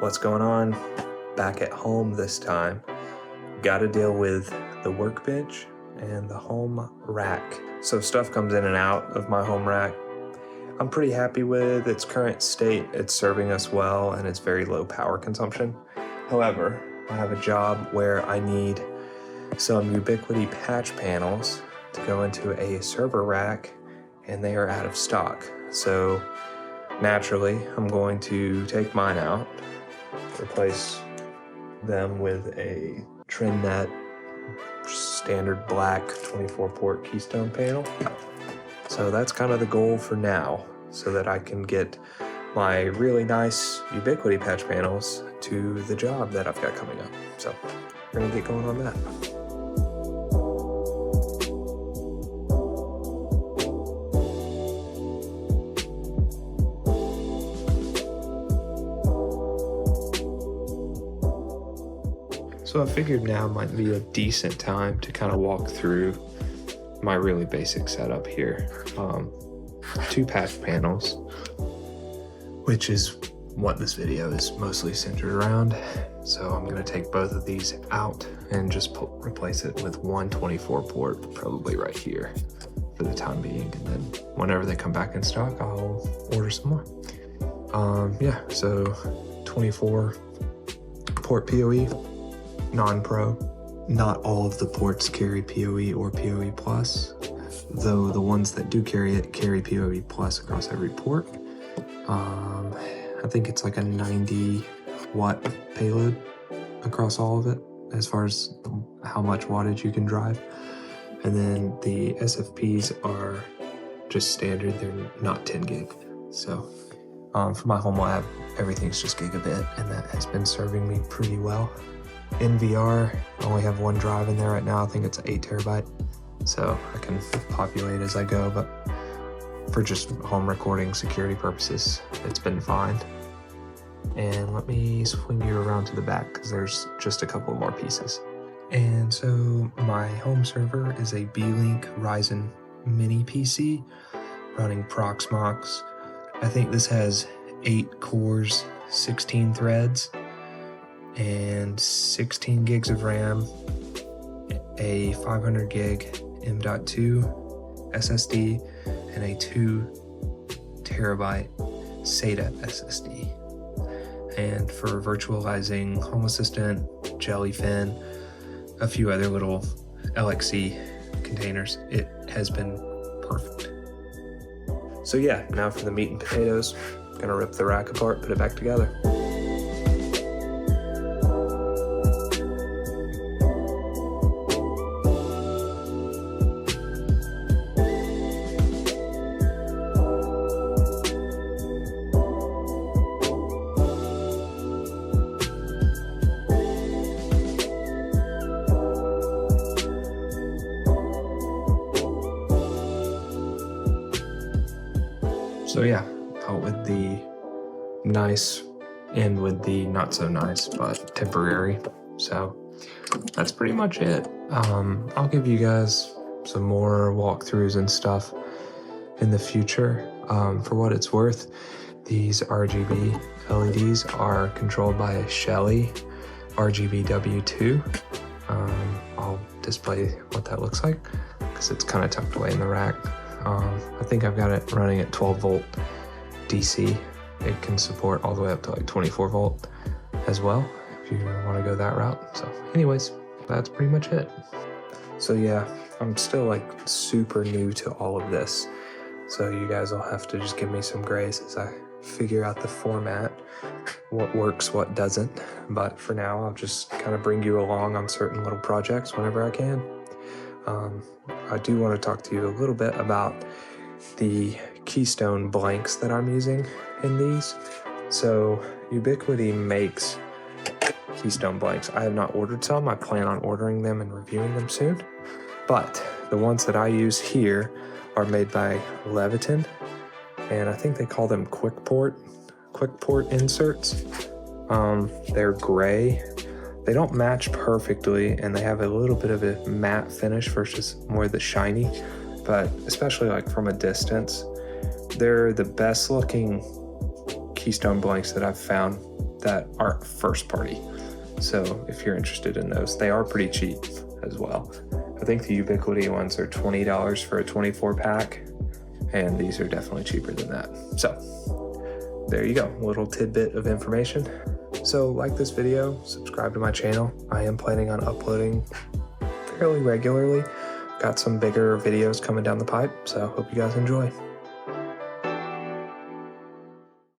What's going on? Back at home this time. Got to deal with the workbench and the home rack. So stuff comes in and out of my home rack. I'm pretty happy with its current state. It's serving us well and it's very low power consumption. However, I have a job where I need some Ubiquiti patch panels to go into a server rack and they are out of stock. So naturally, I'm going to take mine out, replace them with a Trendnet standard black 24 port Keystone panel. So that's kind of the goal for now, so that I can get my really nice Ubiquiti patch panels to the job that I've got coming up. So we're gonna get going on that. So I figured now might be a decent time to kind of walk through my really basic setup here. 2 patch panels, which is what this video is mostly centered around. So I'm gonna take both of these out and just replace it with one 24 port, probably right here for the time being. And then whenever they come back in stock, I'll order some more. Yeah, so 24 port PoE, non-pro. Not all of the ports carry PoE or PoE plus, though the ones that do carry it carry PoE plus across every port. I think it's like a 90 watt payload across all of it as far as how much wattage you can drive. And then the SFPs are just standard, they're not 10 gig. So for my home lab, everything's just gigabit, and that has been serving me pretty well. NVR, I only have one drive in there right now. I think it's 8 terabyte. So I can populate as I go, but for just home recording security purposes, it's been fine. And let me swing you around to the back because there's just a couple more pieces. And so my home server is a Beelink-SER5 Mini PC running Proxmox. I think this has 8 cores, 16 threads, and 16 gigs of RAM, a 500 gig M.2 SSD, and a 2 terabyte SATA SSD. And for virtualizing Home Assistant, Jellyfin, a few other little LXC containers, it has been perfect. So yeah, now for the meat and potatoes. Gonna rip the rack apart, put it back together. So yeah, out with the nice and with the not so nice, but temporary. So that's pretty much it. I'll give you guys some more walkthroughs and stuff in the future. For what it's worth, these RGB LEDs are controlled by a Shelly RGB W2. I'll display what that looks like because it's kind of tucked away in the rack. I think I've got it running at 12 volt DC. It can support all the way up to like 24 volt as well, if you want to go that route. So anyways, that's pretty much it. So yeah, I'm still like super new to all of this. So you guys will have to just give me some grace as I figure out the format, what works, what doesn't. But for now, I'll just kind of bring you along on certain little projects whenever I can. I do want to talk to you a little bit about the Keystone blanks that I'm using in these. So Ubiquiti makes Keystone blanks. I have not ordered some. I plan on ordering them and reviewing them soon. But the ones that I use here are made by Leviton, and I think they call them Quickport inserts. They're gray. They don't match perfectly, and they have a little bit of a matte finish versus more the shiny, but especially like from a distance, they're the best looking Keystone blanks that I've found that aren't first party. So if you're interested in those, they are pretty cheap as well. I think the Ubiquiti ones are $20 for a 24 pack, and these are definitely cheaper than that. So there you go, a little tidbit of information. So like this video, subscribe to my channel. I am planning on uploading fairly regularly. Got some bigger videos coming down the pipe, so hope you guys enjoy.